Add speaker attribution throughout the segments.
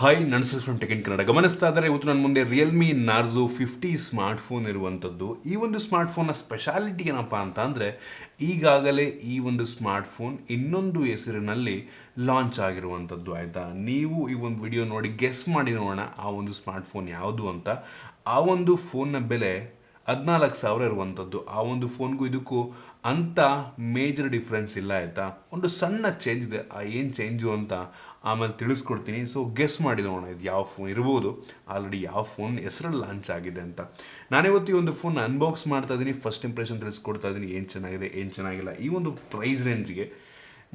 Speaker 1: Hi Narzo from tech in Kannada. ಗಮನಿಸ್ತಾ ಇದ್ದಾರೆ ಇವತ್ತು ನನ್ನ ಮುಂದೆ ರಿಯಲ್ಮಿ ನಾರ್ಜೋ 50 ಸ್ಮಾರ್ಟ್ಫೋನ್ ಇರುವಂಥದ್ದು. ಈ ಒಂದು ಸ್ಮಾರ್ಟ್ಫೋನ್ನ ಸ್ಪೆಷಾಲಿಟಿ ಏನಪ್ಪ ಅಂತ ಅಂದರೆ, ಈಗಾಗಲೇ ಈ ಒಂದು ಸ್ಮಾರ್ಟ್ಫೋನ್ ಇನ್ನೊಂದು ಹೆಸರಿನಲ್ಲಿ ಲಾಂಚ್ ಆಗಿರುವಂಥದ್ದು. ಆಯಿತಾ, ನೀವು ಈ ಒಂದು ವಿಡಿಯೋ ನೋಡಿ ಗೆಸ್ ಮಾಡಿ ನೋಡೋಣ ಆ ಒಂದು ಸ್ಮಾರ್ಟ್ಫೋನ್ ಯಾವುದು ಅಂತ. ಆ ಒಂದು ಫೋನ್ನ ಬೆಲೆ 14,000 ಇರುವಂಥದ್ದು. ಆ ಒಂದು ಫೋನ್ಗೂ ಇದಕ್ಕೂ ಅಂಥ ಮೇಜರ್ ಡಿಫ್ರೆನ್ಸ್ ಇಲ್ಲ. ಆಯಿತಾ, ಒಂದು ಸಣ್ಣ ಚೇಂಜ್ ಇದೆ. ಆ ಏನು ಚೇಂಜು ಅಂತ ಆಮೇಲೆ ತಿಳಿಸ್ಕೊಡ್ತೀನಿ. ಸೊ ಗೆಸ್ ಮಾಡಿ ನೋಡೋಣ ಇದು ಯಾವ ಫೋನ್ ಇರ್ಬೋದು, ಆಲ್ರೆಡಿ ಯಾವ ಫೋನ್ ಹೆಸರಲ್ಲಿ ಲಾಂಚ್ ಆಗಿದೆ ಅಂತ. ನಾನಿವತ್ತು ಈ ಒಂದು ಫೋನ್ ಅನ್ಬಾಕ್ಸ್ ಮಾಡ್ತಾ ಇದ್ದೀನಿ, ಫಸ್ಟ್ ಇಂಪ್ರೆಷನ್ ತಿಳಿಸ್ಕೊಡ್ತಾ ಇದ್ದೀನಿ, ಏನು ಚೆನ್ನಾಗಿದೆ ಏನು ಚೆನ್ನಾಗಿಲ್ಲ ಈ ಒಂದು ಪ್ರೈಸ್ ರೇಂಜ್ಗೆ.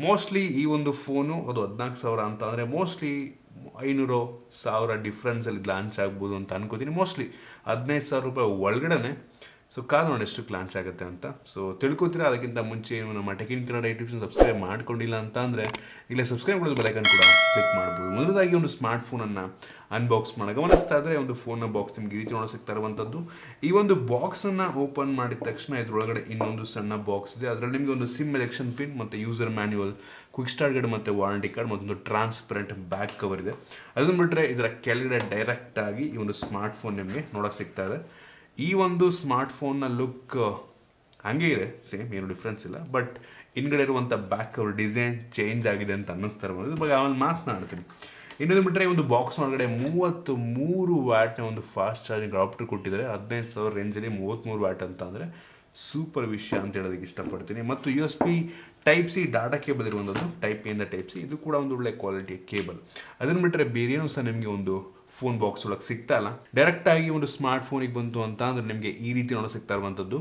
Speaker 1: ಮೋಸ್ಟ್ಲಿ ಈ ಒಂದು ಫೋನು ಅದು 14,000 ಅಂತ ಅಂದರೆ ಮೋಸ್ಟ್ಲಿ 500,000 ಡಿಫ್ರೆನ್ಸಲ್ಲಿ ಲಾಂಚ್ ಆಗ್ಬೋದು ಅಂತ ಅನ್ಕೋತೀನಿ. ಮೋಸ್ಟ್ಲಿ 15,000 ರೂಪಾಯಿ ಒಳಗಡೆ. ಸೊ ಕಾಲ್ ನೋಡಿ ಎಷ್ಟಕ್ಕೆ ಲಾಂಚ್ ಆಗುತ್ತೆ ಅಂತ. ಸೊ ತಿಳ್ಕೊತೀರಾ. ಅದಕ್ಕಿಂತ ಮುಂಚೆ ಏನು ನಮ್ಮ tech in Kannada YouTube subscribe ಮಾಡ್ಕೊಂಡಿಲ್ಲ ಅಂತ ಅಂದರೆ ಇಲ್ಲೇ ಸಬ್ಸ್ಕ್ರೈಬ್ ಮಾಡೋದು ಬೆಲೈಕನ್ ಕೂಡ ಕ್ಲಿಕ್ ಮಾಡ್ಬೋದು. ಮೊದಲಾಗಿ ಒಂದು ಸ್ಮಾರ್ಟ್ ಫೋನನ್ನು ಅನ್ಬಾಕ್ಸ್ ಮಾಡಿ ಗಮನಿಸ್ತಾ ಇದ್ದರೆ ಒಂದು ಫೋನ್ನ ಬಾಕ್ಸ್ ನಿಮ್ಗೆ ಈ ರೀತಿ ನೋಡೋ ಸಿಗ್ತಾ ಇರುವಂಥದ್ದು. ಈ ಒಂದು ಬಾಕ್ಸನ್ನು ಓಪನ್ ಮಾಡಿದ ತಕ್ಷಣ ಇದರೊಳಗಡೆ ಇನ್ನೊಂದು ಸಣ್ಣ ಬಾಕ್ಸ್ ಇದೆ. ಅದರಲ್ಲಿ ನಿಮಗೆ ಒಂದು ಸಿಮ್ ಎಲೆಕ್ಷನ್ ಪಿನ್ ಮತ್ತು user manual, quick start guide ಮತ್ತು ವಾರಂಟಿ ಕಾರ್ಡ್ ಮತ್ತೊಂದು ಟ್ರಾನ್ಸ್ಪರೆಂಟ್ ಬ್ಯಾಕ್ ಕವರ್ ಇದೆ. ಅದನ್ನು ಬಿಟ್ಟರೆ ಇದರ ಕೆಳಗಡೆ ಡೈರೆಕ್ಟಾಗಿ ಈ ಒಂದು ಸ್ಮಾರ್ಟ್ ಫೋನ್ ನಿಮಗೆ ನೋಡೋಕೆ ಸಿಗ್ತಾ ಇದೆ. ಈ ಒಂದು ಸ್ಮಾರ್ಟ್ಫೋನ್ನ ಲುಕ್ ಹಾಗೆ ಇದೆ, ಸೇಮ್, ಏನು ಡಿಫ್ರೆನ್ಸ್ ಇಲ್ಲ. ಬಟ್ ಹಿಂದ್ಗಡೆ ಇರುವಂಥ ಬ್ಯಾಕ್ ಕವರ್ ಡಿಸೈನ್ ಚೇಂಜ್ ಆಗಿದೆ ಅಂತ ಅನ್ನಿಸ್ತಾ ಇರ್ಬೋದು. ಇದ್ರ ಬಗ್ಗೆ ಆಮೇಲೆ ಮಾತನಾಡ್ತೀನಿ. ಇನ್ನೊಂದು ಬಿಟ್ಟರೆ ಒಂದು ಬಾಕ್ಸ್ ಒಳಗಡೆ 33 ವ್ಯಾಟ್ನ ಒಂದು ಫಾಸ್ಟ್ ಚಾರ್ಜಿಂಗ್ ಅಡಾಪ್ಟರ್ ಕೊಟ್ಟಿದ್ದಾರೆ. 15,000 ರೇಂಜಲ್ಲಿ 33 ವ್ಯಾಟ್ ಅಂತ ಅಂದರೆ ಸೂಪರ್ ವಿಷಯ ಅಂತ ಹೇಳೋದಕ್ಕೆ ಇಷ್ಟಪಡ್ತೀನಿ. ಮತ್ತು USB Type-C ಡಾಟಾ ಕೇಬಲ್ ಇರುವಂಥದ್ದು, Type-A ಇಂದ Type-C. ಇದು ಕೂಡ ಒಂದು ಒಳ್ಳೆ ಕ್ವಾಲಿಟಿಯ ಕೇಬಲ್. ಅದನ್ನು ಬಿಟ್ಟರೆ ಬೇರೇನೂ ಸಹ ನಿಮಗೆ ಒಂದು ಫೋನ್ ಬಾಕ್ಸ್ ಒಳಗೆ ಸಿಗ್ತಾ ಇಲ್ಲ. ಡೈರೆಕ್ಟಾಗಿ ಒಂದು ಸ್ಮಾರ್ಟ್ ಫೋನಿಗೆ ಬಂತು ಅಂತ ಅಂದರೆ ನಿಮಗೆ ಈ ರೀತಿ ನೋಡೋ ಸಿಗ್ತಾ ಇರುವಂಥದ್ದು.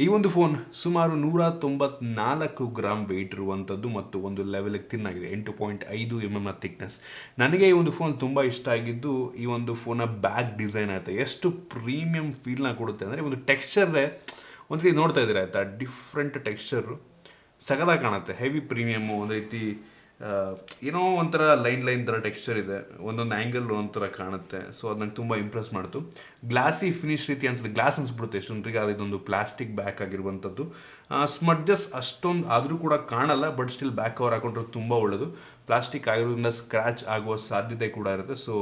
Speaker 1: ಈ ಒಂದು ಫೋನ್ ಸುಮಾರು 194 ಗ್ರಾಮ್ ವೆಯ್ಟ್ ಇರುವಂಥದ್ದು ಮತ್ತು ಒಂದು ಲೆವೆಲ್ಗೆ ತಿನ್ನಾಗಿದೆ. 8.5 mm ಥಿಕ್ನೆಸ್. ನನಗೆ ಈ ಒಂದು ಫೋನ್ ತುಂಬ ಇಷ್ಟ ಆಗಿದ್ದು ಈ ಒಂದು ಫೋನ್ನ ಬ್ಯಾಕ್ ಡಿಸೈನ್ ಆಯಿತು. ಎಷ್ಟು ಪ್ರೀಮಿಯಂ ಫೀಲ್ನ ಕೊಡುತ್ತೆ ಅಂದರೆ ಒಂದು ಟೆಕ್ಸ್ಚರೇ ಒಂದು ರೀತಿ ನೋಡ್ತಾ ಇದ್ದೀರಾ ಆಯಿತಾ, ಡಿಫ್ರೆಂಟ್ ಟೆಕ್ಸ್ಚರು ಸಗಲಾಗಿ ಕಾಣುತ್ತೆ. ಹೆವಿ ಪ್ರೀಮಿಯಮ್ಮು, ಒಂದು ರೀತಿ ಏನೋ ಒಂಥರ ಲೈನ್ ಥರ ಟೆಕ್ಸ್ಚರ್ ಇದೆ, ಒಂದೊಂದು ಆ್ಯಂಗಲ್ ಒಂಥರ ಕಾಣುತ್ತೆ. ಸೊ ಅದು ನಂಗೆ ತುಂಬ ಇಂಪ್ರೆಸ್ ಮಾಡ್ತು. ಗ್ಲಾಸಿ ಫಿನಿಶ್ ರೀತಿ ಅನ್ಸುತ್ತೆ, ಗ್ಲಾಸ್ ಅನ್ಸ್ಬಿಡುತ್ತೆ ಎಷ್ಟೊಂದ್ರಿಗೆ. ಅದು ಇದೊಂದು ಪ್ಲಾಸ್ಟಿಕ್ ಬ್ಯಾಕ್ ಆಗಿರುವಂಥದ್ದು. ಸ್ಮಡ್ಜಸ್ ಅಷ್ಟೊಂದು ಆದರೂ ಕೂಡ ಕಾಣಲ್ಲ, ಬಟ್ ಸ್ಟಿಲ್ ಬ್ಯಾಕ್ ಕವರ್ ಹಾಕೊಂಡ್ರೆ ತುಂಬ ಒಳ್ಳೆಯದು. ಪ್ಲಾಸ್ಟಿಕ್ ಆಗಿರೋದ್ರಿಂದ ಸ್ಕ್ರ್ಯಾಚ್ ಆಗುವ ಸಾಧ್ಯತೆ ಕೂಡ ಇರುತ್ತೆ. ಸೊ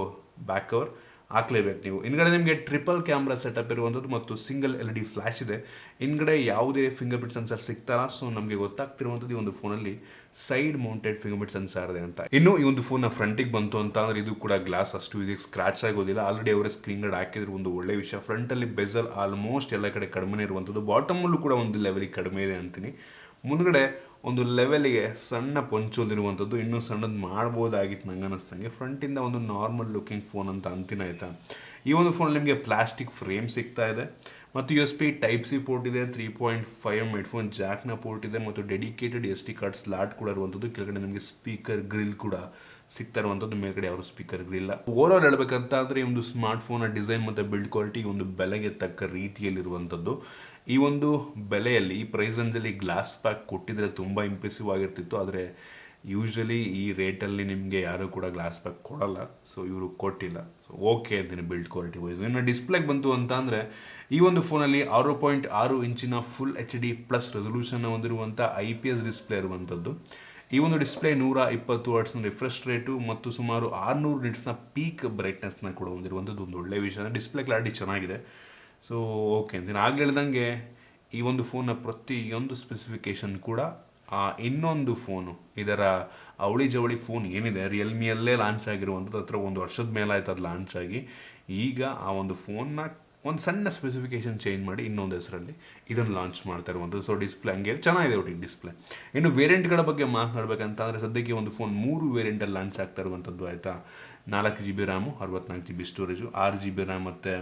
Speaker 1: ಬ್ಯಾಕ್ ಕವರ್ ಹಾಕ್ಲೇಬೇಕು ನೀವು. ಹಿಂದ್ಗಡೆ ನಿಮಗೆ ಟ್ರಿಪಲ್ ಕ್ಯಾಮ್ರಾ ಸೆಟಪ್ ಇರುವಂಥದ್ದು ಮತ್ತು ಸಿಂಗಲ್ LED ಫ್ಲ್ಯಾಶ್ ಇದೆ. ಹಿಂದ್ಗಡೆ ಯಾವುದೇ ಫಿಂಗರ್ ಪ್ರಿಂಟ್ ಸೆನ್ಸರ್ ಸಿಗ್ತಾರ. ಸೊ ನಮಗೆ ಗೊತ್ತಾಗ್ತಿರುವಂಥದ್ದು ಈ ಒಂದು ಫೋನಲ್ಲಿ side mounted finger print sensor ಇದೆ ಅಂತ. ಇನ್ನು ಈ ಒಂದು ಫೋನ್ನ ಫ್ರಂಟಿಗೆ ಬಂತು ಅಂತ ಅಂದರೆ ಇದು ಕೂಡ ಗ್ಲಾಸ್ ಅಷ್ಟು ಇದಕ್ಕೆ ಸ್ಕ್ರಾಚ್ ಆಗೋದಿಲ್ಲ. ಆಲ್ರೆಡಿ ಅವರೇ ಸ್ಕ್ರೀನ್ ಗಾರ್ಡ್ ಹಾಕಿದ್ರು, ಒಂದು ಒಳ್ಳೆ ವಿಷಯ. ಫ್ರಂಟಲ್ಲಿ ಬೆಜಲ್ ಆಲ್ಮೋಸ್ಟ್ ಎಲ್ಲ ಕಡೆ ಕಡಿಮೆ ಇರುವಂಥದ್ದು, ಬಾಟಮಲ್ಲೂ ಕೂಡ ಒಂದು ಲೆವೆಲಿಗೆ ಕಡಿಮೆ ಇದೆ ಅಂತೀನಿ. ಮುಂದ್ಗಡೆ ಒಂದು ಲೆವೆಲಿಗೆ ಸಣ್ಣ ಪಂಚೋದಿರುವಂಥದ್ದು, ಇನ್ನೂ ಸಣ್ಣದು ಮಾಡ್ಬೋದಾಗಿತ್ತು ನಂಗೆ ಅನ್ನಿಸ್ದಂಗೆ. ಫ್ರಂಟಿಂದ ಒಂದು ನಾರ್ಮಲ್ ಲುಕಿಂಗ್ ಫೋನ್ ಅಂತ ಅಂತಿನ ಆಯಿತಾ. ಈ ಒಂದು ಫೋನ್ ನಿಮಗೆ ಪ್ಲಾಸ್ಟಿಕ್ ಫ್ರೇಮ್ ಸಿಗ್ತಾ ಇದೆ ಮತ್ತು USB Type-C ಪೋರ್ಟ್ ಇದೆ, 3.5 ಹೆಡ್ಫೋನ್ ಜಾಕ್ನ ಪೋರ್ಟ್ ಇದೆ ಮತ್ತು ಡೆಡಿಕೇಟೆಡ್ SD ಕಾರ್ಡ್ ಸ್ಲಾಟ್ ಕೂಡ ಇರುವಂಥದ್ದು. ಕೆಳಗಡೆ ನಿಮಗೆ ಸ್ಪೀಕರ್ ಗ್ರಿಲ್ ಕೂಡ ಸಿಗ್ತಾ ಇರುವಂಥದ್ದು, ಮೇಲ್ಗಡೆ ಯಾವ ಸ್ಪೀಕರ್ ಗ್ರಿಲ್ಲ. ಓವರಾಲ್ ಹೇಳ್ಬೇಕಂತ ಅಂದರೆ ಈ ಒಂದು ಸ್ಮಾರ್ಟ್ ಫೋನ್ನ ಡಿಸೈನ್ ಮತ್ತು ಬಿಲ್ಡ್ ಕ್ವಾಲಿಟಿ ಒಂದು ಬೆಲೆಗೆ ತಕ್ಕ ರೀತಿಯಲ್ಲಿರುವಂಥದ್ದು. ಈ ಒಂದು ಬೆಲೆಯಲ್ಲಿ, ಈ ಪ್ರೈಸ್ ರೇಂಜಲ್ಲಿ ಗ್ಲಾಸ್ ಪ್ಯಾಕ್ ಕೊಟ್ಟಿದ್ರೆ ತುಂಬ ಇಂಪ್ರೆಸಿವ್ ಆಗಿರ್ತಿತ್ತು. ಆದರೆ ಯೂಶ್ವಲಿ ಈ ರೇಟಲ್ಲಿ ನಿಮಗೆ ಯಾರೂ ಕೂಡ ಗ್ಲಾಸ್ ಪ್ಯಾಕ್ ಕೊಡಲ್ಲ. ಸೊ ಇವರು ಕೊಟ್ಟಿಲ್ಲ. ಸೊ ಓಕೆ ಅಂತೀನಿ ಬಿಲ್ಡ್ ಕ್ವಾಲಿಟಿ ವೈಸ್. ಇನ್ನು ಡಿಸ್ಪ್ಲೇಗೆ ಬಂತು ಅಂತ ಅಂದರೆ ಈ ಒಂದು ಫೋನಲ್ಲಿ 6.6 ಇಂಚಿನ ಫುಲ್ HD ಪ್ಲಸ್ ರೆಸೊಲ್ಯೂಷನ್ ಹೊಂದಿರುವಂಥ IPS ಡಿಸ್ಪ್ಲೇ ಇರುವಂಥದ್ದು. ಈ ಒಂದು ಡಿಸ್ಪ್ಲೇ 120 ಹರ್ಟ್ಸ್ನ ರಿಫ್ರೆಶ್ ರೇಟು ಮತ್ತು ಸುಮಾರು 600 ನಿಟ್ಸ್ನ ಪೀಕ್ ಬ್ರೈಟ್ನೆಸ್ನ ಕೂಡ ಹೊಂದಿರುವಂಥದ್ದು ಒಂದು ಒಳ್ಳೆಯ ವಿಷಯ. ಡಿಸ್ಪ್ಲೇ ಕ್ಲಾರಿಟಿ ಚೆನ್ನಾಗಿದೆ. ಸೊ ಓಕೆ ಅಂತೀನಿ. ಆಗಲೇ ಹೇಳ್ದಂಗೆ ಈ ಒಂದು ಫೋನ್ನ ಪ್ರತಿಯೊಂದು ಸ್ಪೆಸಿಫಿಕೇಷನ್ ಕೂಡ ಇನ್ನೊಂದು ಫೋನು, ಇದರ ಅವಳಿ ಜವಳಿ ಫೋನ್ ಏನಿದೆ ರಿಯಲ್ಮಿಯಲ್ಲೇ ಲಾಂಚ್ ಆಗಿರುವಂಥದ್ದು, ಹತ್ರ 1 ವರ್ಷದ ಮೇಲೆ ಆಯ್ತು ಅದು ಲಾಂಚ್ ಆಗಿ. ಈಗ ಆ ಒಂದು ಫೋನ್ನ ಒಂದು ಸಣ್ಣ ಸ್ಪೆಸಿಫಿಕೇಷನ್ ಚೇಂಜ್ ಮಾಡಿ ಇನ್ನೊಂದು ಹೆಸರಲ್ಲಿ ಇದನ್ನು ಲಾಂಚ್ ಮಾಡ್ತಾ ಇರುವಂಥದ್ದು. ಸೊ ಡಿಸ್ಪ್ಲೇ ಹಂಗೆ ಚೆನ್ನಾಗಿದೆ ಒಟ್ಟಿಗೆ ಡಿಸ್ಪ್ಲೇ. ಇನ್ನು ವೇರಿಯಂಟ್ಗಳ ಬಗ್ಗೆ ಮಾತನಾಡಬೇಕಂತ ಅಂದರೆ ಸದ್ಯಕ್ಕೆ ಒಂದು ಫೋನ್ 3 ವೇರಿಯಂಟಲ್ಲಿ ಲಾಂಚ್ ಆಗ್ತಾ ಇರುವಂಥದ್ದು ಆಯಿತಾ. 4GB RAM, 64GB storage, 6GB RAM ಮತ್ತು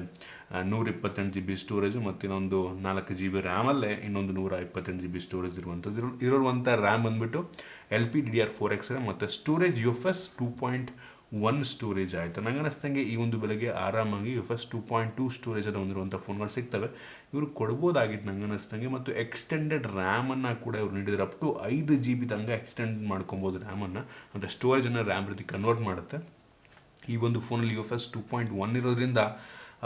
Speaker 1: 128GB ಸ್ಟೋರೇಜು ಮತ್ತು ಇನ್ನೊಂದು 4GB ರ್ಯಾಮಲ್ಲೇ ಇನ್ನೊಂದು 128GB ಸ್ಟೋರೇಜ್ ಇರುವಂಥದ್ದು. ಇರುವಂಥ ರ್ಯಾಮ್ ಬಂದುಬಿಟ್ಟು LPDDR4X ಮತ್ತು ಸ್ಟೋರೇಜ್ UFS 2.1 ಸ್ಟೋರೇಜ್ ಆಯಿತು. ನಂಗೆ ಅನ್ನಿಸ್ತಂಗೆ ಈ ಒಂದು ಬೆಲೆಗೆ ಆರಾಮಾಗಿ UFS 2.2 ಸ್ಟೋರೇಜನ್ನು ಹೊಂದಿರುವಂಥ ಫೋನ್ಗಳು ಸಿಗ್ತವೆ. ಇವರು ಕೊಡ್ಬೋದಾಗಿತ್ತು ನಂಗೆ ಅನ್ನಿಸ್ತಂಗೆ. ಮತ್ತು ಎಕ್ಸ್ಟೆಂಡೆಡ್ ರ್ಯಾಮನ್ನು ಕೂಡ ಇವರು ನೀಡಿದರೆ ಅಪ್ ಟು 5GB ತನಕ ಎಕ್ಸ್ಟೆಂಡ್ ಮಾಡ್ಕೊಬೋದು ರ್ಯಾಮನ್ನು. ಅಂದರೆ ಸ್ಟೋರೇಜನ್ನು ರ್ಯಾಮ್ ರೀತಿ ಕನ್ವರ್ಟ್ ಮಾಡುತ್ತೆ. ಈ ಒಂದು ಫೋನಲ್ಲಿ UFS 2.1 ಇರೋದ್ರಿಂದ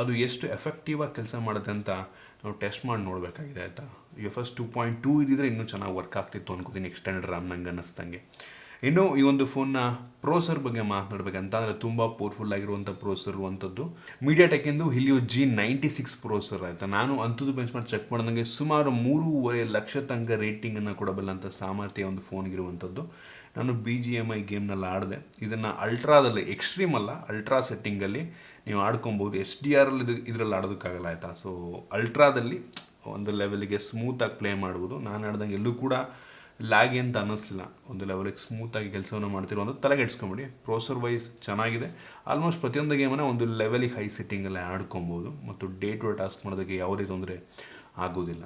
Speaker 1: ಅದು ಎಷ್ಟು ಎಫೆಕ್ಟಿವ್ ಆಗಿ ಕೆಲಸ ಮಾಡುತ್ತೆ ಅಂತ ನಾವು ಟೆಸ್ಟ್ ಮಾಡಿ ನೋಡಬೇಕಾಗಿದೆ ಆಯಿತಾ. UFS 2.2 ಇದ್ದಿದ್ರೆ ಇನ್ನೂ ಚೆನ್ನಾಗಿ ವರ್ಕ್ ಆಗ್ತಿತ್ತು ಅನ್ಕೋತೀನಿ ಎಕ್ಸ್ಟೆಂಡೆಡ್ ರ್ಯಾಮ್ ನಂಗೆ ಅನ್ನಿಸ್ತಂಗೆ. ಇನ್ನು ಈ ಒಂದು ಫೋನ್ನ ಪ್ರೋಸರ್ ಬಗ್ಗೆ ಮಾತನಾಡಬೇಕಂತ ಅಂದರೆ ತುಂಬ ಪವರ್ಫುಲ್ ಆಗಿರುವಂಥ ಪ್ರೋಸರ್ ಇರುವಂಥದ್ದು ಮೀಡಿಯಾಟೆಕ್ಕಿಂದು Helio G96 ಪ್ರೋಸರ್ ಆಯಿತಾ. ನಾನು AnTuTu Benchmark ಚೆಕ್ ಮಾಡಿದಂಗೆ ಸುಮಾರು 3.5 ಲಕ್ಷ ತನಕ ರೇಟಿಂಗನ್ನು ಕೊಡಬಲ್ಲಂಥ ಸಾಮರ್ಥ್ಯ ಒಂದು ಫೋನ್ಗಿರುವಂಥದ್ದು. ನಾನು BGMI ಗೇಮ್ನಲ್ಲಿ ಆಡಿದೆ. ಇದನ್ನು ಅಲ್ಟ್ರಾದಲ್ಲಿ, ಎಕ್ಸ್ಟ್ರೀಮ್ ಅಲ್ಲ, ಅಲ್ಟ್ರಾ ಸೆಟ್ಟಿಂಗಲ್ಲಿ ನೀವು ಆಡ್ಕೊಬೋದು. HDR ಇದರಲ್ಲಿ ಆಡೋದಕ್ಕಾಗಲ್ಲ ಆಯಿತಾ. ಸೊ ಅಲ್ಟ್ರಾದಲ್ಲಿ ಒಂದು ಲೆವೆಲಿಗೆ ಸ್ಮೂತಾಗಿ ಪ್ಲೇ ಮಾಡ್ಬೋದು. ನಾನು ಆಡ್ದಂಗೆ ಎಲ್ಲೂ ಕೂಡ ಲ್ಯಾಗ್ ಅಂತ ಅನ್ನಿಸ್ಲಿಲ್ಲ. ಒಂದು ಲೆವೆಲಿಗೆ ಸ್ಮೂತಾಗಿ ಕೆಲಸವನ್ನು ಮಾಡ್ತಿರೋ ಒಂದು ತಲೆಗೆ ಇಡ್ಸ್ಕೊಂಬಿಡಿ. ಪ್ರೋಸರ್ ವೈಸ್ ಚೆನ್ನಾಗಿದೆ. ಆಲ್ಮೋಸ್ಟ್ ಪ್ರತಿಯೊಂದು ಗೇಮನ್ನು ಒಂದು ಲೆವೆಲಿಗೆ ಹೈ ಸೆಟ್ಟಿಂಗಲ್ಲಿ ಆಡ್ಕೊಬೋದು ಮತ್ತು ಡೇ ಟು ಟಾಸ್ಕ್ ಮಾಡೋದಕ್ಕೆ ಯಾವುದೇ ತೊಂದರೆ ಆಗೋದಿಲ್ಲ.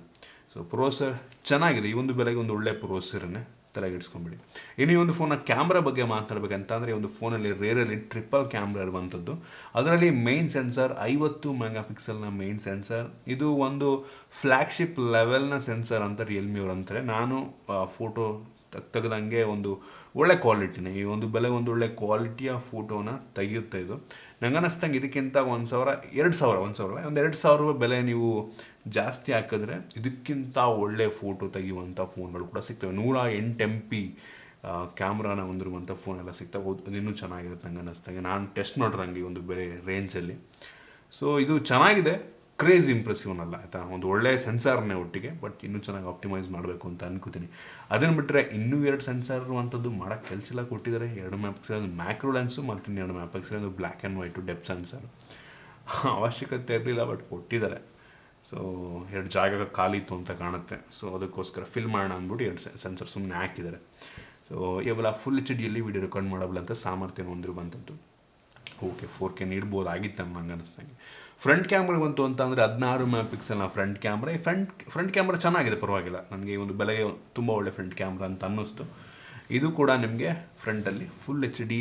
Speaker 1: ಸೊ ಪ್ರೋಸರ್ ಚೆನ್ನಾಗಿದೆ. ಈ ಒಂದು ಬೆಲೆಗೆ ಒಂದು ಒಳ್ಳೆ ಪ್ರೋಸರನ್ನೇ ತಲೆಗಿಡ್ಸ್ಕೊಂಬಿಡಿ. ಇನ್ನು ಈ ಒಂದು ಫೋನ್ನ ಕ್ಯಾಮ್ರಾ ಬಗ್ಗೆ ಮಾತನಾಡಬೇಕಂತ ಅಂದರೆ ಈ ಒಂದು ಫೋನಲ್ಲಿ ರೇರಲ್ಲಿ ಟ್ರಿಪಲ್ ಕ್ಯಾಮ್ರಾ ಇರುವಂಥದ್ದು. ಅದರಲ್ಲಿ ಮೇನ್ ಸೆನ್ಸರ್ 50 ಮೆಗಾಪಿಕ್ಸೆಲ್ನ ಮೇನ್ ಸೆನ್ಸರ್. ಇದು ಒಂದು ಫ್ಲ್ಯಾಗ್ಶಿಪ್ ಲೆವೆಲ್ನ ಸೆನ್ಸರ್ ಅಂತ ರಿಯಲ್ಮಿ ಅವರು ಅಂತಾರೆ. ನಾನು ಫೋಟೋ ತೆಗೆದಂಗೆ ಒಂದು ಒಳ್ಳೆ ಕ್ವಾಲಿಟಿನೇ, ಈ ಒಂದು ಬೆಲೆ ಒಂದು ಒಳ್ಳೆ ಕ್ವಾಲಿಟಿಯ ಫೋಟೋನ ತೆಗೆಯುತ್ತೆ ಇದು. ನಂಗೆ ಅನ್ನಿಸ್ತಂಗೆ ಇದಕ್ಕಿಂತ 2,000 ರೂಪಾಯಿ ಬೆಲೆ ನೀವು ಜಾಸ್ತಿ ಹಾಕಿದ್ರೆ ಇದಕ್ಕಿಂತ ಒಳ್ಳೆ ಫೋಟೋ ತೆಗೆಯುವಂಥ ಫೋನ್ಗಳು ಕೂಡ ಸಿಗ್ತವೆ. 108 MP ಕ್ಯಾಮ್ರಾನ ಹೊಂದಿರುವಂಥ ಫೋನ್ ಎಲ್ಲ ಸಿಗ್ತವೆ. ಅದು ಇನ್ನೂ ಚೆನ್ನಾಗಿರುತ್ತೆ ನಂಗೆ ಅನ್ನಿಸ್ತಂಗೆ. ನಾನು ಟೆಸ್ಟ್ ಮಾಡಿರಂಗೆ ಈ ಒಂದು ಬೆಲೆ ರೇಂಜಲ್ಲಿ. ಸೊ ಇದು ಚೆನ್ನಾಗಿದೆ, ಕ್ರೇಜ್ ಇಂಪ್ರೆಸಿವ್ ಅಲ್ಲ ಆಯಿತಾ. ಒಂದು ಒಳ್ಳೆ ಸೆನ್ಸಾರ್ನೇ ಒಟ್ಟಿಗೆ, ಬಟ್ ಇನ್ನೂ ಚೆನ್ನಾಗಿ ಆಪ್ಟಿಮೈಸ್ ಮಾಡಬೇಕು ಅಂತ ಅನ್ಕೋತೀನಿ. ಅದನ್ನು ಬಿಟ್ಟರೆ ಇನ್ನೂ 2 ಸೆನ್ಸಾರ್ ಇರುವಂಥದ್ದು ಮಾಡೋಕ್ಕೆ ಕೆಲಸ ಎಲ್ಲ ಕೊಟ್ಟಿದ್ದಾರೆ. 2 ಮೆಗಾಪಿಕ್ಸೆಲ್ ಒಂದು ಮ್ಯಾಕ್ರೋ ಲೆನ್ಸು ಮತ್ತು 2 ಮೆಗಾಪಿಕ್ಸೆಲ್ ಒಂದು black and white depth sensor. ಅವಶ್ಯಕತೆ ಇರಲಿಲ್ಲ, ಬಟ್ ಕೊಟ್ಟಿದ್ದಾರೆ. ಸೊ 2 ಜಾಗ ಖಾಲಿ ಇತ್ತು ಅಂತ ಕಾಣುತ್ತೆ. ಸೊ ಅದಕ್ಕೋಸ್ಕರ ಫಿಲ್ ಮಾಡೋಣ ಅಂದ್ಬಿಟ್ಟು 2 ಸೆನ್ಸರ್ ಸುಮ್ಮನೆ ಹಾಕಿದ್ದಾರೆ. ಸೊ ಇವೆಲ್ಲ ಫುಲ್ HDಯಲ್ಲಿ ವಿಡಿಯೋ ರೆಕಾರ್ಡ್ ಮಾಡಬಲ್ಲ ಅಂತ ಸಾಮರ್ಥ್ಯ ಹೊಂದಿರುವಂಥದ್ದು. ಓಕೆ 4K ನೀಡ್ಬೋದಾಗಿತ್ತು ನಂಗೆ ಅನ್ನಿಸ್ತಂಗೆ. ಫ್ರಂಟ್ ಕ್ಯಾಮ್ರಾ ಬಂತು ಅಂತ ಅಂದರೆ 16 ಮೆಗಾಪಿಕ್ಸೆಲ್ನ ಫ್ರಂಟ್ ಕ್ಯಾಮ್ರಾ. ಈ ಫ್ರಂಟ್ ಕ್ಯಾಮ್ರಾ ಚೆನ್ನಾಗಿದೆ, ಪರವಾಗಿಲ್ಲ. ನನಗೆ ಈ ಒಂದು ಬೆಲೆಗೆ ತುಂಬ ಒಳ್ಳೆ ಫ್ರಂಟ್ ಕ್ಯಾಮ್ರಾ ಅಂತ ಅನ್ನಿಸ್ತು. ಇದು ಕೂಡ ನಿಮಗೆ ಫ್ರಂಟಲ್ಲಿ ಫುಲ್ HD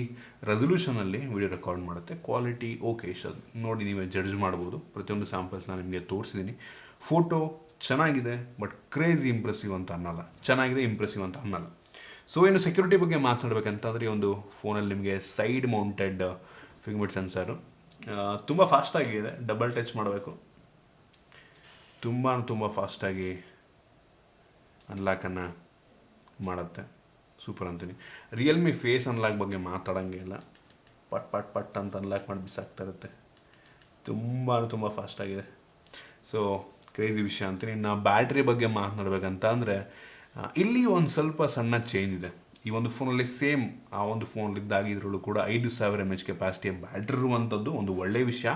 Speaker 1: ರೆಸೊಲ್ಯೂಷನಲ್ಲಿ ವಿಡಿಯೋ ರೆಕಾರ್ಡ್ ಮಾಡುತ್ತೆ. ಕ್ವಾಲಿಟಿ ಓಕೆ, ಇಷ್ಟ ನೋಡಿ ನೀವೇ ಜಡ್ಜ್ ಮಾಡ್ಬೋದು. ಪ್ರತಿಯೊಂದು ಸ್ಯಾಂಪಲ್ಸ್ನ ನಿಮಗೆ ತೋರಿಸಿದ್ದೀನಿ. ಫೋಟೋ ಚೆನ್ನಾಗಿದೆ, ಬಟ್ ಕ್ರೇಜಿ ಇಂಪ್ರೆಸಿವ್ ಅಂತ ಅನ್ನಲ್ಲ. ಚೆನ್ನಾಗಿದೆ, ಇಂಪ್ರೆಸಿವ್ ಅಂತ ಅನ್ನಲ್ಲ. ಸೊ ಇನ್ನು ಸೆಕ್ಯೂರಿಟಿ ಬಗ್ಗೆ ಮಾತನಾಡಬೇಕಂತಂದರೆ ಈ ಒಂದು ಫೋನಲ್ಲಿ ನಿಮಗೆ ಸೈಡ್ ಮೌಂಟೆಡ್ ಫಿಂಗರ್ಪ್ರಿಂಟ್ ಸೆನ್ಸರು ತುಂಬ ಫಾಸ್ಟಾಗಿದೆ. ಡಬಲ್ ಟಚ್ ಮಾಡಬೇಕು, ತುಂಬ ಫಾಸ್ಟಾಗಿ ಅನ್ಲಾಕನ್ನು ಮಾಡುತ್ತೆ. ಸೂಪರ್ ಅಂತೀನಿ. ರಿಯಲ್ಮಿ ಫೇಸ್ ಅನ್ಲಾಕ್ ಬಗ್ಗೆ ಮಾತಾಡೋಂಗೆ ಇಲ್ಲ. ಪಟ್ ಅಂತ ಅನ್ಲಾಕ್ ಮಾಡಿ ಬಿಸಾಕ್ತಾ ಇರುತ್ತೆ. ತುಂಬ ಫಾಸ್ಟಾಗಿದೆ. ಸೊ ಕ್ರೇಜಿ ವಿಷಯ ಅಂತೀನಿ. ಇನ್ನು ಬ್ಯಾಟ್ರಿ ಬಗ್ಗೆ ಮಾತನಾಡಬೇಕಂತ ಅಂದರೆ ಇಲ್ಲಿ ಒಂದು ಸ್ವಲ್ಪ ಸಣ್ಣ ಚೇಂಜ್ ಇದೆ. ಈ ಒಂದು ಫೋನಲ್ಲಿ ಸೇಮ್ ಆ ಒಂದು ಫೋನಲ್ಲಿದ್ದಾಗ ಇದರಲ್ಲೂ ಕೂಡ 5000 mAh ಕೆಪಾಸಿಟಿಯ ಬ್ಯಾಟ್ರಿ ಇರುವಂಥದ್ದು ಒಂದು ಒಳ್ಳೆಯ ವಿಷಯ.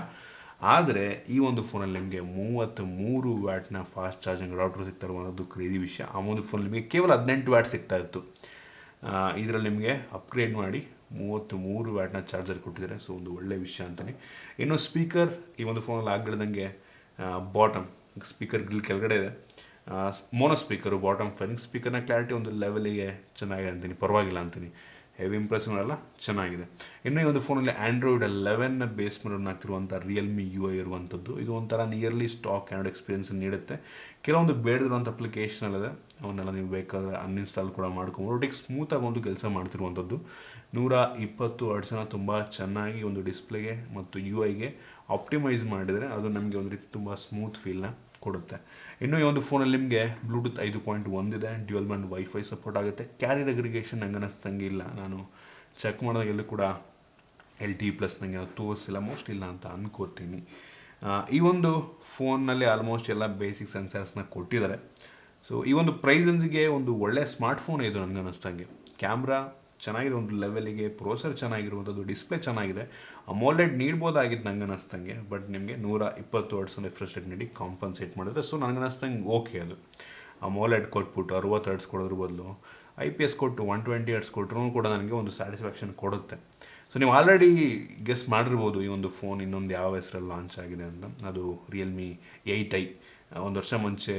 Speaker 1: ಆದರೆ ಈ ಒಂದು ಫೋನಲ್ಲಿ ನಿಮಗೆ 33 ವ್ಯಾಟ್ನ ಫಾಸ್ಟ್ ಚಾರ್ಜಿಂಗ್ ಅಡಾಪ್ಟರ್ ಸಿಗ್ತಾ ಇರುವಂಥದ್ದು ಕ್ರೇಜಿ ವಿಷಯ. ಆ ಒಂದು ಫೋನಲ್ಲಿ ನಿಮಗೆ ಕೇವಲ 18 ವ್ಯಾಟ್ ಸಿಗ್ತಾ ಇತ್ತು. ಇದರಲ್ಲಿ ನಿಮಗೆ ಅಪ್ಗ್ರೇಡ್ ಮಾಡಿ 33 ವ್ಯಾಟ್ನ ಚಾರ್ಜರ್ ಕೊಟ್ಟಿದ್ದಾರೆ. ಸೊ ಒಂದು ಒಳ್ಳೆಯ ವಿಷಯ ಅಂತಲೇ. ಇನ್ನು ಸ್ಪೀಕರ್ ಈ ಒಂದು ಫೋನಲ್ಲಿ ಆಗಿಡ್ದಂಗೆ ಬಾಟಮ್ ಸ್ಪೀಕರ್ ಗ್ರಿಲ್ ಕೆಳಗಡೆ ಇದೆ. ಮೋನೋ ಸ್ಪೀಕರು, ಬಾಟಮ್ ಫೈರಿಂಗ್ ಸ್ಪೀಕರ್ನ ಕ್ಲಾರಿಟಿ ಒಂದು ಲೆವೆಲಿಗೆ ಚೆನ್ನಾಗಿದೆ ಅಂತೀನಿ, ಪರವಾಗಿಲ್ಲ ಅಂತೀನಿ. ಹೆವಿ ಇಂಪ್ರೆಸಿವ್ ಅಲ್ಲ, ಚೆನ್ನಾಗಿದೆ. ಇನ್ನು ಈ ಒಂದು ಫೋನಲ್ಲಿ ಆ್ಯಂಡ್ರಾಯ್ಡ್ 11 ಬೇಸ್ ಮಾಡೋದನ್ನ ಆಗ್ತಿರುವಂಥ ರಿಯಲ್ಮಿ UI ಇರುವಂಥದ್ದು. ಇದು ಒಂಥರ ನಿಯರ್ಲಿ ಸ್ಟಾಕ್ ಆ್ಯಂಡ್ ಎಕ್ಸ್ಪೀರಿಯನ್ಸ್ ನೀಡುತ್ತೆ. ಕೆಲವೊಂದು ಬೇಡದಿರುವಂಥ ಅಪ್ಲಿಕೇಶನಲ್ಲಿದೆ, ಅವನ್ನೆಲ್ಲ ನೀವು ಬೇಕಾದರೆ ಅನ್ಇನ್ಸ್ಟಾಲ್ ಕೂಡ ಮಾಡ್ಕೊಬೋದು. ಒಟ್ಟಿಗೆ ಸ್ಮೂತಾಗಿ ಒಂದು ಕೆಲಸ ಮಾಡ್ತಿರುವಂಥದ್ದು. 120 ಹರ್ಟ್ಸ್ನ ತುಂಬ ಚೆನ್ನಾಗಿ ಒಂದು ಡಿಸ್ಪ್ಲೇಗೆ ಮತ್ತು UIಗೆ ಆಪ್ಟಿಮೈಸ್ ಮಾಡಿದರೆ ಅದು ನಮಗೆ ಒಂದು ರೀತಿ ತುಂಬ ಸ್ಮೂತ್ ಫೀಲ್ನ ಕೊಡುತ್ತೆ. ಇನ್ನು ಈ ಒಂದು ಫೋನಲ್ಲಿ ನಿಮಗೆ ಬ್ಲೂಟೂತ್ 5.1 ಇದೆ. ಡ್ಯುಯಲ್ ಬ್ಯಾಂಡ್ ವೈಫೈ ಸಪೋರ್ಟ್ ಆಗುತ್ತೆ. ಕ್ಯಾರಿಯರ್ ಅಗ್ರಿಗೇಷನ್ ನಂಗೆ ಅನ್ನಿಸ್ತಂಗೆ ಇಲ್ಲ. ನಾನು ಚೆಕ್ ಮಾಡಿದಾಗೆಲ್ಲೂ ಕೂಡ LTE+ ನನಗೆ ತೋರಿಸಿಲ್ಲ, ಮೋಸ್ಟ್ ಇಲ್ಲ ಅಂತ ಅನ್ಕೋತೀನಿ. ಈ ಒಂದು ಫೋನ್ನಲ್ಲಿ ಆಲ್ಮೋಸ್ಟ್ ಎಲ್ಲ ಬೇಸಿಕ್ ಸೆನ್ಸರ್ಸ್ನ ಕೊಟ್ಟಿದ್ದಾರೆ. ಸೊ ಈ ಒಂದು ಪ್ರೈಸನ್ಸ್ಗೆ ಒಂದು ಒಳ್ಳೆಯ ಸ್ಮಾರ್ಟ್ಫೋನ್ ಇದು ನನಗೆ ಅನ್ನಿಸ್ತಂಗೆ. ಕ್ಯಾಮ್ರಾ ಚೆನ್ನಾಗಿದೆ ಒಂದು ಲೆವೆಲಿಗೆ, ಪ್ರೋಸೆಸರ್ ಚೆನ್ನಾಗಿರುವಂಥದ್ದು, ಡಿಸ್ಪ್ಲೇ ಚೆನ್ನಾಗಿದೆ. ಅಮೋಲೆಡ್ ನೀಡ್ಬೋದಾಗಿತ್ತು ನಂಗೆ ಅನ್ನಿಸ್ತಂಗೆ, ಬಟ್ ನಿಮಗೆ 120 ಹರ್ಟ್ಸ್ ರಿಫ್ರೆಶ್ ರೇಟ್ ನೀಡಿ ಕಾಂಪನ್ಸೇಟ್ ಮಾಡಿದ್ರೆ. ಸೊ ನನಗೆ ಅನ್ನಿಸ್ತಂಗೆ ಓಕೆ, ಅದು ಅಮೋಲೆಡ್ ಕೊಟ್ಬಿಟ್ಟು 60 ಹರ್ಟ್ಸ್ ಕೊಡೋದ್ರ ಬದಲು IPS ಕೊಟ್ಟು 120 ಹರ್ಟ್ಸ್ ಕೊಟ್ಟರು ಕೂಡ ನನಗೆ ಒಂದು ಸ್ಯಾಟಿಸ್ಫ್ಯಾಕ್ಷನ್ ಕೊಡುತ್ತೆ. ಸೊ ನೀವು ಆಲ್ರೆಡಿ ಗೆಸ್ ಮಾಡಿರ್ಬೋದು ಈ ಒಂದು ಫೋನ್ ಇನ್ನೊಂದು ಯಾವ ಹೆಸರಲ್ಲಿ ಲಾಂಚ್ ಆಗಿದೆ ಅಂತ. ಅದು ರಿಯಲ್ಮಿ 8i. 1 ವರ್ಷ ಮುಂಚೆ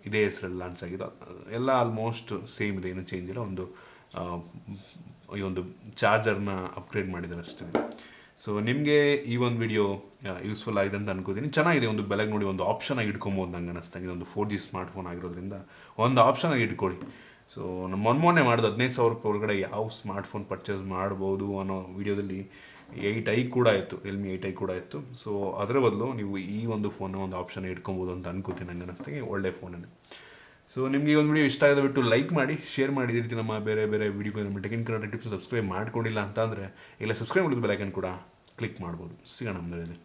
Speaker 1: ಇದೇ ಹೆಸರಲ್ಲಿ ಲಾಂಚ್ ಆಗಿದೆ. ಎಲ್ಲ ಆಲ್ಮೋಸ್ಟ್ ಸೇಮ್ ಇದೆ, ಏನು ಚೇಂಜ್ ಇಲ್ಲ. ಈ ಒಂದು ಚಾರ್ಜರ್ನ ಅಪ್ಗ್ರೇಡ್ ಮಾಡಿದ್ದಾರೆ ಅಷ್ಟೇ. ಸೊ ನಿಮಗೆ ಈ ಒಂದು ವಿಡಿಯೋ ಯೂಸ್ಫುಲ್ ಆಗಿದೆ ಅಂತ ಅನ್ಕೋತೀನಿ. ಚೆನ್ನಾಗಿದೆ, ಒಂದು ಬೆಲೆಗೆ ನೋಡಿ ಒಂದು ಆಪ್ಷನ್ ಆಗಿ ಇಟ್ಕೊಬೋದು ನಂಗೆ ಅನ್ನಿಸ್ತಂಗೆ. ಇದೊಂದು 4G ಸ್ಮಾರ್ಟ್ಫೋನ್ ಆಗಿರೋದ್ರಿಂದ ಒಂದು ಆಪ್ಷನ್ ಆಗಿ ಇಟ್ಕೊಳ್ಳಿ. ಸೊ ನಮ್ಮ ಮೊನ್ನೆ ಮಾಡಿದ 15,000 ರೂಪಾಯಿ ಒಳಗಡೆ ಯಾವ ಸ್ಮಾರ್ಟ್ಫೋನ್ ಪರ್ಚೇಸ್ ಮಾಡ್ಬೋದು ಅನ್ನೋ ವಿಡಿಯೋದಲ್ಲಿ 8i ಕೂಡ ಇತ್ತು, ರಿಯಲ್ಮಿ 8i ಕೂಡ ಇತ್ತು. ಸೊ ಅದರ ಬದಲು ನೀವು ಈ ಒಂದು ಫೋನ್ನ ಒಂದು ಆಪ್ಷನ್ ಇಟ್ಕೊಬೋದು ಅಂತ ಅನ್ಕೋತೀನಿ. ನಂಗೆ ಅನ್ನಿಸ್ತಂಗೆ ಒಳ್ಳೆ ಫೋನೇ. ಸೊ ನಿಮಗೆ ಈ ಒಂದು ವಿಡಿಯೋ ಇಷ್ಟ ಆಗಿದೆ ಬಿಟ್ಟು ಲೈಕ್ ಮಾಡಿ, ಶೇರ್ ಮಾಡಿ. ಇದೇ ರೀತಿ ನಮ್ಮ ಬೇರೆ ಬೇರೆ ವಿಡಿಯೋ ನಮ್ಮ tech in Kannada tips subscribe ಮಾಡ್ಕೊಂಡಿಲ್ಲ ಅಂತಂದರೆ ಇಲ್ಲ ಸಬ್ಸ್ಕ್ರೈಬ್ ಮಾಡಿದ ಬೆಲ್ ಐಕನ್ ಕೂಡ ಕ್ಲಿಕ್ ಮಾಡ್ಬೋದು. ಸಿಗೋಣ ಮುಂದೆ.